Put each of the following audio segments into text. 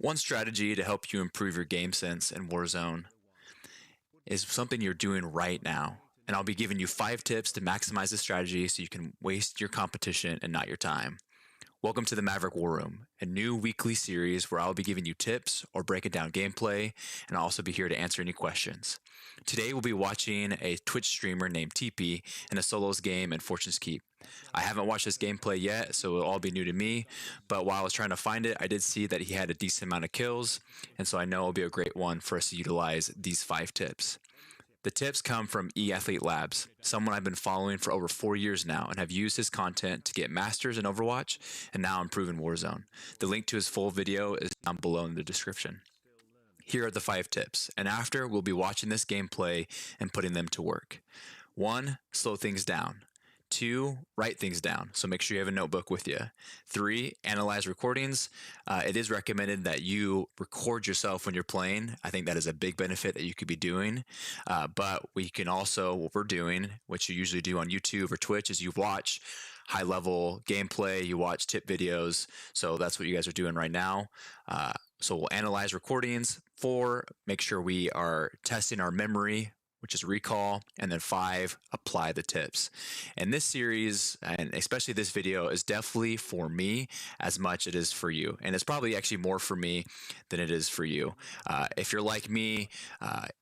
One strategy to help you improve your game sense in Warzone is something you're doing right now. And I'll be giving you 5 tips to maximize this strategy so you can waste your competition and not your time. Welcome to the Maverick War Room, a new weekly series where I'll be giving you tips or breaking down gameplay, and I'll also be here to answer any questions. Today we'll be watching a Twitch streamer named Teep in a solos game in Fortune's Keep. I haven't watched this gameplay yet, so it'll all be new to me, but while I was trying to find it, I did see that he had a decent amount of kills, and so I know it'll be a great one for us to utilize these 5 tips. The tips come from eAthlete Labs, someone I've been following for over 4 years now and have used his content to get masters in Overwatch and now improve in Warzone. The link to his full video is down below in the description. Here are the 5 tips, and after we'll be watching this gameplay and putting them to work. 1. Slow things down. 2. Write things down, so make sure you have a notebook with you. 3. Analyze recordings. It is recommended that you record yourself when you're playing. I think that is a big benefit that you could be doing. But we can also, what we're doing, which you usually do on YouTube or Twitch, is you watch high-level gameplay, you watch tip videos. So that's what you guys are doing right now. So we'll analyze recordings. 4, make sure we are testing our memory, which is recall, and then 5, apply the tips. And this series, and especially this video, is definitely for me as much as it is for you. And it's probably actually more for me than it is for you. If you're like me,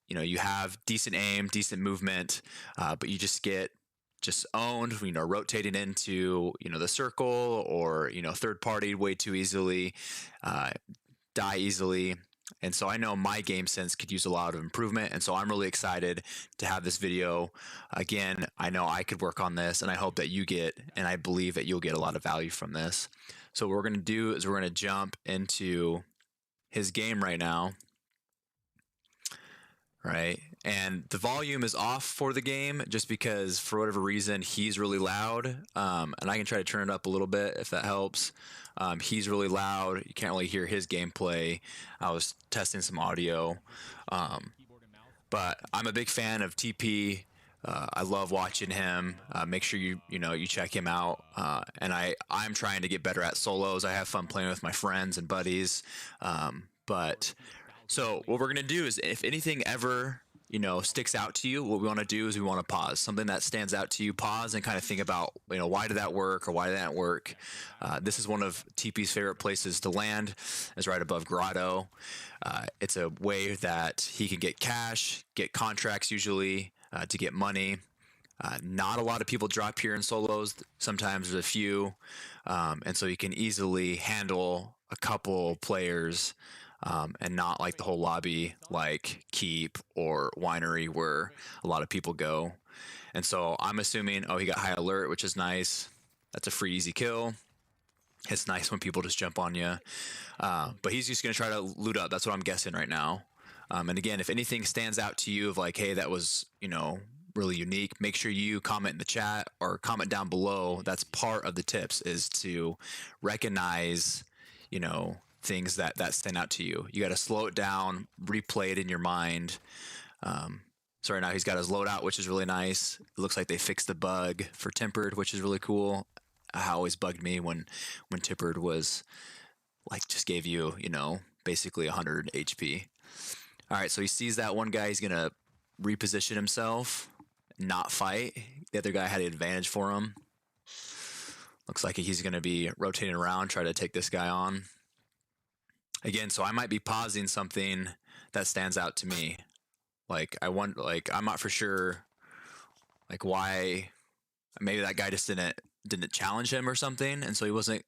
you have decent aim, decent movement, but you just get owned, rotating into, the circle or, third party way too easily, die easily. And so I know my game sense could use a lot of improvement. And so I'm really excited to have this video. Again, I know I could work on this, and I hope that you get, and I believe that you'll get a lot of value from this. So what we're going to do is we're going to jump into his game right now. Right. And the volume is off for the game just because for whatever reason he's really loud. And I can try to turn it up a little bit if that helps. He's really loud. You can't really hear his gameplay. I was testing some audio. But I'm a big fan of TP. I love watching him. Make sure you check him out. And I'm trying to get better at solos. I have fun playing with my friends and buddies. So what we're going to do is if anything ever, sticks out to you, what we want to do is we want to pause. Something that stands out to you, pause and kind of think about, why did that work or why did that work? This is one of TP's favorite places to land. It's right above Grotto. It's a way that he can get cash, get contracts usually, to get money. Not a lot of people drop here in solos. Sometimes there's a few. And so you can easily handle a couple players and not like the whole lobby like Keep or Winery where a lot of people go. And so I'm assuming, he got high alert, which is nice. That's a free easy kill. It's nice when people just jump on you. But he's just going to try to loot up. That's what I'm guessing right now. And again, if anything stands out to you of like, hey, that was, really unique, make sure you comment in the chat or comment down below. That's part of the tips, is to recognize, things that stand out to you. You got to slow it down, replay it in your mind. So right now he's got his loadout, which is really nice. It looks like they fixed the bug for Tempered, which is really cool. It always bugged me when Tempered was like just gave you, basically 100 HP. All right, so he sees that one guy. He's going to reposition himself, not fight. The other guy had the advantage for him. Looks like he's going to be rotating around, try to take this guy on. Again, so I might be pausing something that stands out to me. I'm not for sure, why. Maybe that guy just didn't challenge him or something, and so he wasn't,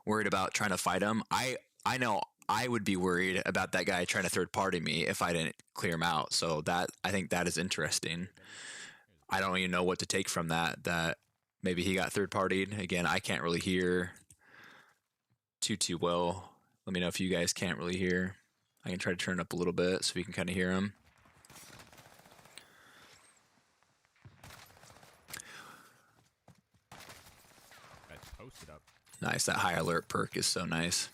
worried about trying to fight him. I know I would be worried about that guy trying to third party me if I didn't clear him out. So I think that is interesting. I don't even know what to take from that. That maybe he got third partied. Again, I can't really hear too well. Let me know if you guys can't really hear. I can try to turn it up a little bit so we can kind of hear him. That's posted up. Nice. That high alert perk is so nice.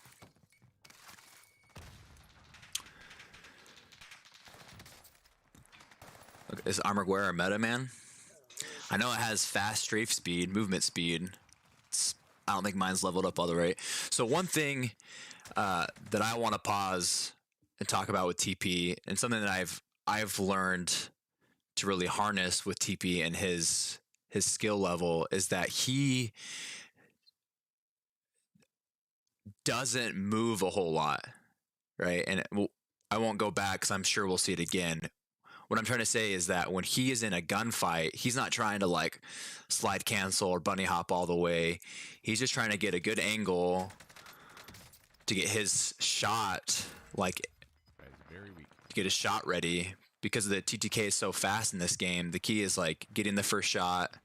Look, is Armored Wear a meta, man? I know it has fast strafe speed, movement speed. I don't think mine's leveled up all the way. So one thing that I want to pause and talk about with TP, and something that I've learned to really harness with TP and his skill level, is that he doesn't move a whole lot, right? And I won't go back because I'm sure we'll see it again. What I'm trying to say is that when he is in a gunfight, he's not trying to like slide cancel or bunny hop all the way. He's just trying to get a good angle to get his shot, like That is very weak. to get his shot ready. Because the TTK is so fast in this game, the key is like getting the first shot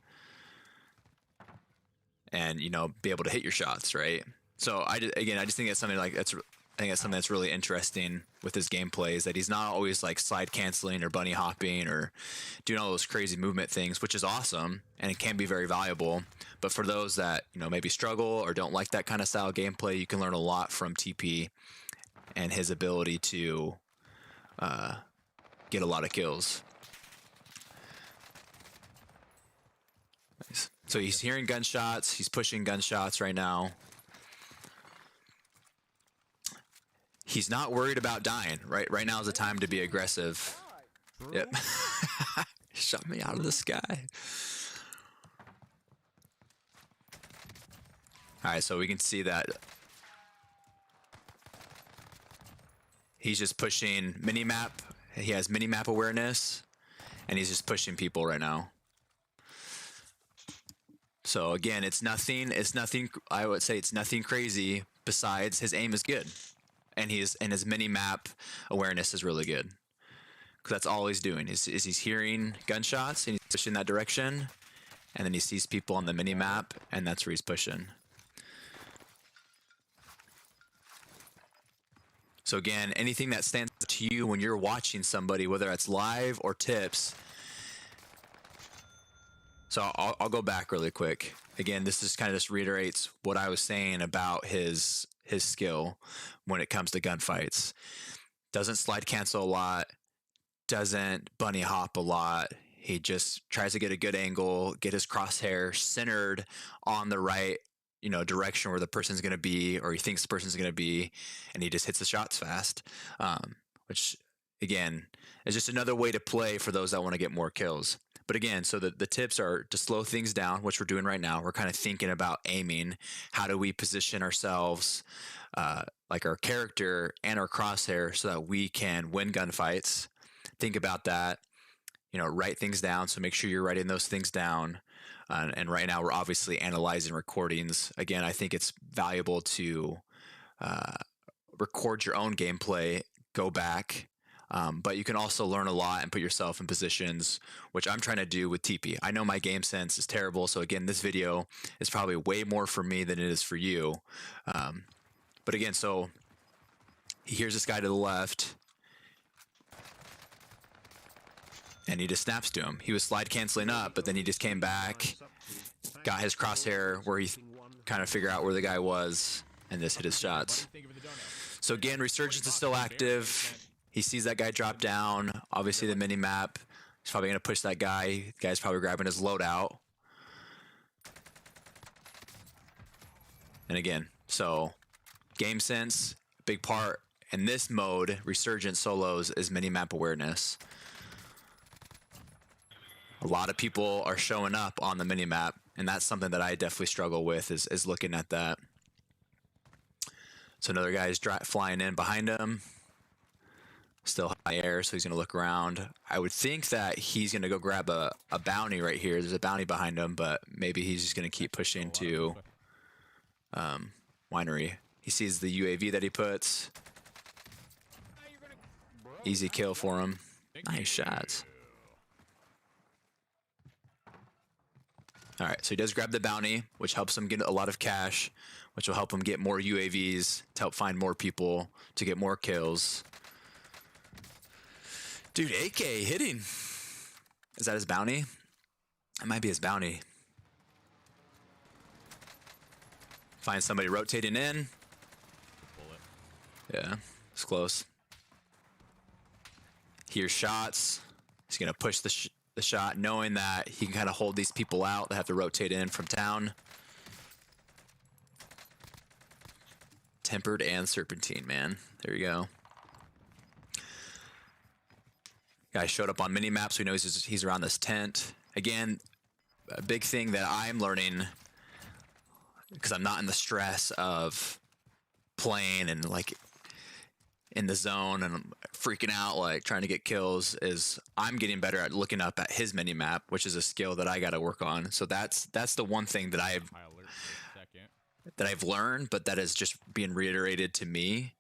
and, you know, be able to hit your shots, right? So I just think it's something like I think that's something that's really interesting with his gameplay, is that he's not always like slide canceling or bunny hopping or doing all those crazy movement things, which is awesome and it can be very valuable. But for those that, you know, maybe struggle or don't like that kind of style of gameplay, you can learn a lot from TP and his ability to get a lot of kills. Nice. So he's hearing gunshots. He's pushing gunshots right now. He's not worried about dying. Right now is the time to be aggressive. Yep. Shot me out of the sky. All right, so we can see that he's just pushing minimap. He has minimap awareness, and he's just pushing people right now. So again, it's nothing. I would say it's nothing crazy. Besides, his aim is good, and his minimap awareness is really good. Because that's all he's doing is he's hearing gunshots and he's pushing that direction, and then he sees people on the minimap, and that's where he's pushing. So again, anything that stands out to you when you're watching somebody, whether it's live or tips. So I'll go back really quick. Again, this just kind of just reiterates what I was saying about his skill when it comes to gunfights. Doesn't slide cancel a lot, doesn't bunny hop a lot. He just tries to get a good angle, get his crosshair centered on the right, you know, direction where the person's going to be, or he thinks the person's going to be, and he just hits the shots fast, which again is just another way to play for those that want to get more kills. But again, so the tips are to slow things down, which we're doing right now. We're kind of thinking about aiming. How do we position ourselves, like our character and our crosshair, so that we can win gunfights? Think about that. You know, write things down. So make sure you're writing those things down. And right now we're obviously analyzing recordings. Again, I think it's valuable to record your own gameplay, go back. But you can also learn a lot and put yourself in positions, which I'm trying to do with TP. I know my game sense is terrible. So again, this video is probably way more for me than it is for you. But again, so he hears this guy to the left, and he just snaps to him. He was slide canceling up, but then he just came back, got his crosshair where he kind of figured out where the guy was, and just hit his shots. So again, Resurgence is still active. He sees that guy drop down. Obviously, the mini-map. He's probably going to push that guy. The guy's probably grabbing his loadout. And again, so Gamesense, big part in this mode, Resurgence solos, is mini-map awareness. A lot of people are showing up on the mini-map, and that's something that I definitely struggle with, is looking at that. So another guy is flying in behind him. Still high air, so he's going to look around. I would think that he's going to go grab a bounty right here. There's a bounty behind him, but maybe he's just going to keep pushing to Winery. He sees the UAV that he puts. Easy kill for him. Nice shots. All right, so he does grab the bounty, which helps him get a lot of cash, which will help him get more UAVs to help find more people to get more kills. Dude, AK hitting. Is that his bounty? It might be his bounty. Find somebody rotating in. Yeah, it's close. Hears shots. He's going to push the shot, knowing that he can kind of hold these people out that have to rotate in from town. Tempered and Serpentine, man. There you go. Guy showed up on mini maps. We know he's around this tent. Again, a big thing that I'm learning, because I'm not in the stress of playing and like in the zone and I'm freaking out, like trying to get kills, is I'm getting better at looking up at his mini map, which is a skill that I got to work on. So that's the one thing that I've learned, but that is just being reiterated to me.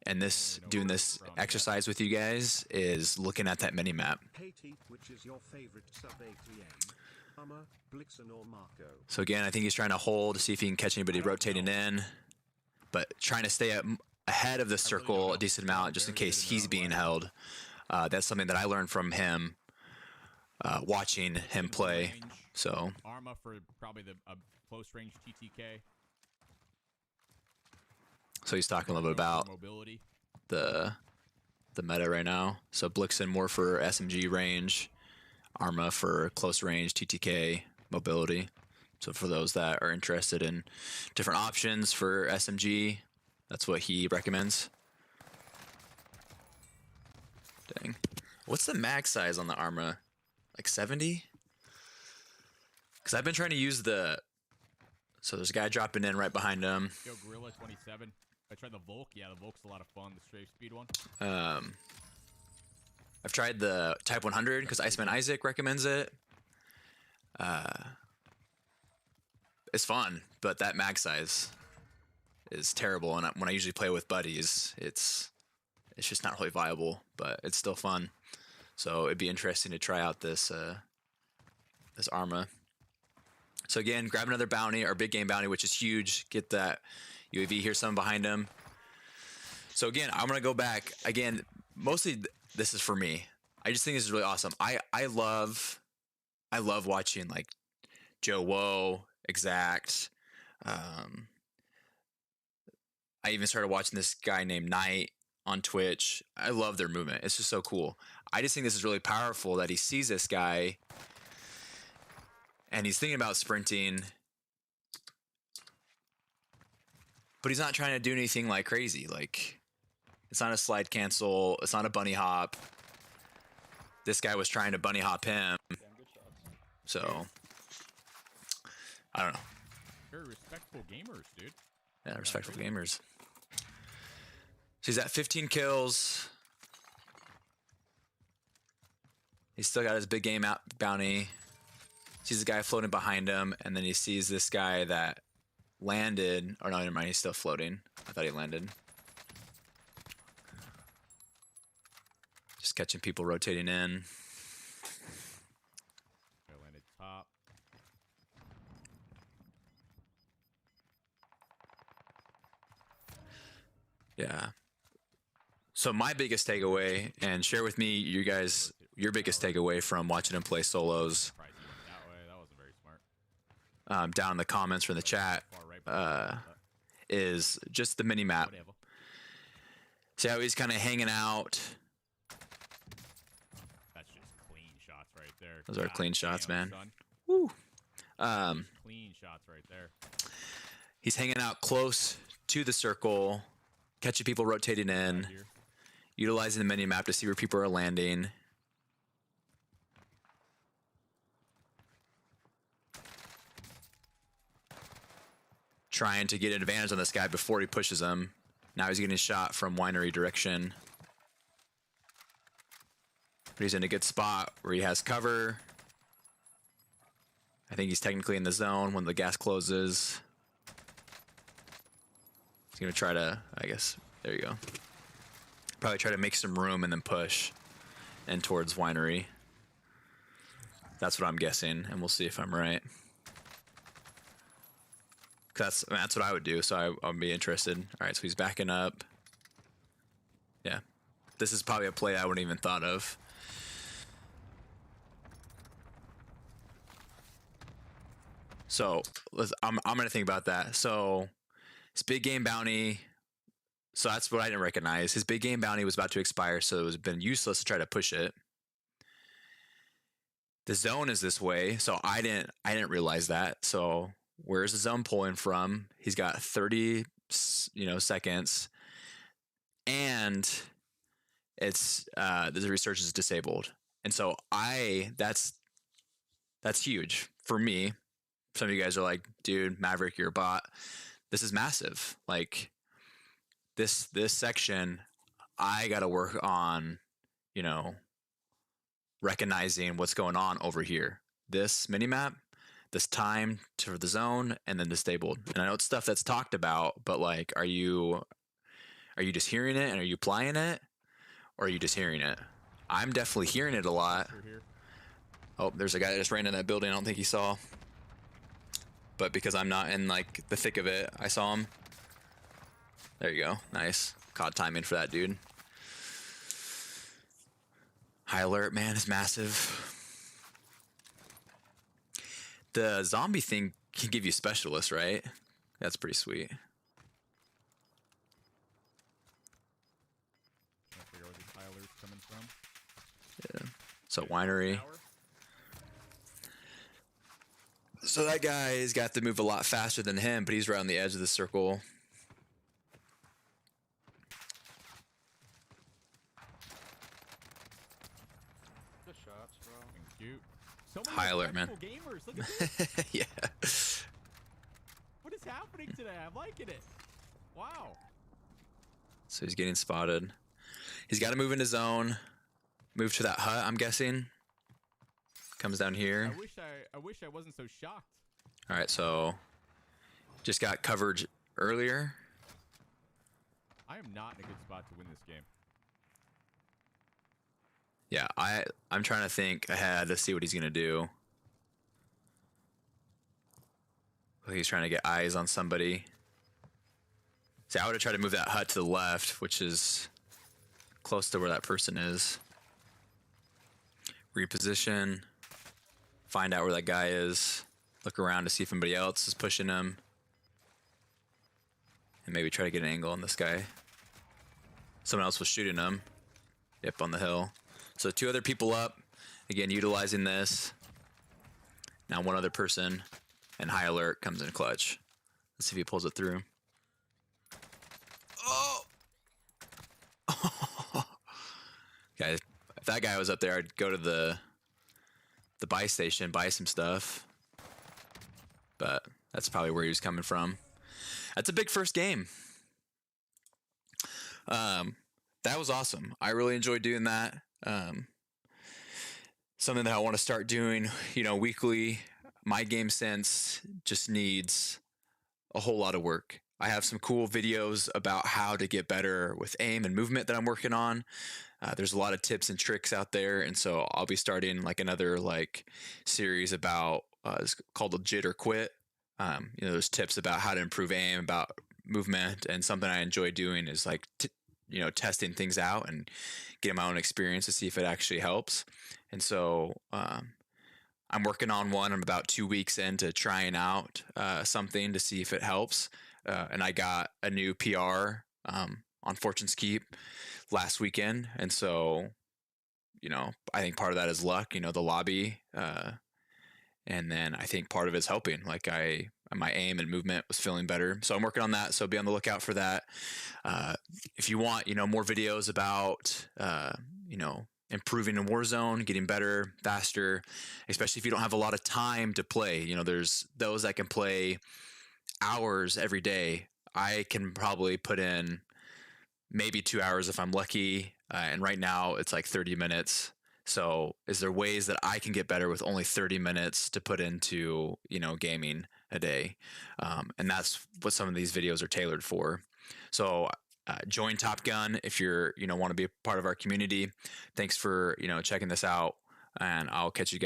And this, doing this exercise with you guys, is looking at that mini map. Hey Teep, which is your favorite sub ATM? Hummer, Blixen or Marco? So again, I think he's trying to hold to see if he can catch anybody rotating in, but trying to stay ahead of the circle a decent amount just in case he's being held. That's something that I learned from him, watching him play. So Arma for probably a close range TTK. So he's talking a little bit about mobility, the meta right now. So Blixen more for SMG range, Arma for close range TTK mobility. So for those that are interested in different options for SMG, that's what he recommends. Dang. What's the max size on the Arma? Like 70? Because I've been trying to use the... So there's a guy dropping in right behind him. Yo, Gorilla 27. I tried the Volk. Yeah, the Volk's a lot of fun. The strafe speed one. I've tried the Type 100 because Iceman Isaac recommends it. It's fun, but that mag size is terrible. And when I usually play with buddies, it's just not really viable, but it's still fun. So it'd be interesting to try out this this Arma. So again, grab another bounty, our big game bounty, which is huge. Get that UAV here, someone behind him. So again, I'm gonna go back again. Mostly, this is for me. I just think this is really awesome. I love watching like Joe Woe, Exact. I even started watching this guy named Knight on Twitch. I love their movement. It's just so cool. I just think this is really powerful that he sees this guy and he's thinking about sprinting, but he's not trying to do anything like crazy. Like, it's not a slide cancel. It's not a bunny hop. This guy was trying to bunny hop him. So, I don't know. Very respectful gamers, dude. Yeah, respectful gamers. So he's at 15 kills. He's still got his big game out bounty. Sees the guy floating behind him, and then he sees this guy that landed. Oh no, never mind. He's still floating. I thought he landed. Just catching people rotating in. I landed top. Yeah. So my biggest takeaway, and share with me, you guys, your biggest takeaway from watching him play solos. Surprised you went that way. That wasn't very smart. Down in the comments from the chat, is just the mini map. Whatever. See how he's kind of hanging out. That's just clean shots right there. Those are clean shots, man. Son. Woo. Clean shots right there. He's hanging out close to the circle, catching people rotating in, Here. utilizing the mini map to see where people are landing. Trying to get an advantage on this guy before he pushes him. Now he's getting shot from winery direction. But he's in a good spot where he has cover. I think he's technically in the zone when the gas closes. He's gonna try to, I guess, there you go. Probably try to make some room and then push in towards winery. That's what I'm guessing, and we'll see if I'm right. That's what I would do, so I'll be interested. All right, so he's backing up. Yeah, this is probably a play I wouldn't even thought of. So I'm gonna think about that. So his big game bounty. So that's what I didn't recognize. His big game bounty was about to expire, so it was been useless to try to push it. The zone is this way, so I didn't realize that. So where's the zone pulling from? He's got 30 seconds, and it's the research is disabled. And so that's huge for me. Some of you guys are like, dude, Maverick, you're a bot. This is massive. Like this section, I got to work on, recognizing what's going on over here. This minimap, this time to the zone, and then disabled. And I know it's stuff that's talked about, but like, are you just hearing it and are you applying it, or are you just hearing it? I'm definitely hearing it a lot. Oh, there's a guy that just ran in that building. I don't think he saw, but because I'm not in like the thick of it, I saw him. There you go. Nice. Caught timing for that dude. High alert, man, is massive. The zombie thing can give you specialists, right? That's pretty sweet. I figure where these high alerts coming from. Yeah. So winery. So that guy's got to move a lot faster than him, but he's right on the edge of the circle. Good shots, bro. Thank you. So many High alert, man. gamers. Look at this. Yeah. What is happening today? I'm liking it. Wow. So he's getting spotted. He's got to move into zone. Move to that hut, I'm guessing. Comes down here. I wish I wasn't so shocked. All right, so just got coverage earlier. I am not in a good spot to win this game. Yeah, I'm trying to think ahead to see what he's gonna do. He's trying to get eyes on somebody. See, I would have tried to move that hut to the left, which is close to where that person is. Reposition. Find out where that guy is. Look around to see if anybody else is pushing him. And maybe try to get an angle on this guy. Someone else was shooting him. Yep, on the hill. So 2 other people up. Again, utilizing this. Now 1 other person. And high alert comes in clutch. Let's see if he pulls it through. Oh! Guys, if that guy was up there, I'd go to the buy station, buy some stuff. But that's probably where he was coming from. That's a big first game. That was awesome. I really enjoyed doing that. Something that I want to start doing, weekly. My Gamesense just needs a whole lot of work. I have some cool videos about how to get better with aim and movement that I'm working on. There's a lot of tips and tricks out there, and so I'll be starting like another series about it's called the Jit or Quit. There's tips about how to improve aim, about movement, and something I enjoy doing is testing things out and getting my own experience to see if it actually helps. And so I'm working on one. I'm about 2 weeks into trying out something to see if it helps. And I got a new PR on Fortune's Keep last weekend. And so, I think part of that is luck, the lobby. And then I think part of it's helping. My aim and movement was feeling better. So I'm working on that. So be on the lookout for that. If you want, more videos about, improving in Warzone, getting better, faster, especially if you don't have a lot of time to play. There's those that can play hours every day. I can probably put in maybe 2 hours if I'm lucky. And right now it's like 30 minutes. So is there ways that I can get better with only 30 minutes to put into, gaming a day? And that's what some of these videos are tailored for. So join Top Gun if you're, want to be a part of our community. Thanks for, checking this out, and I'll catch you guys.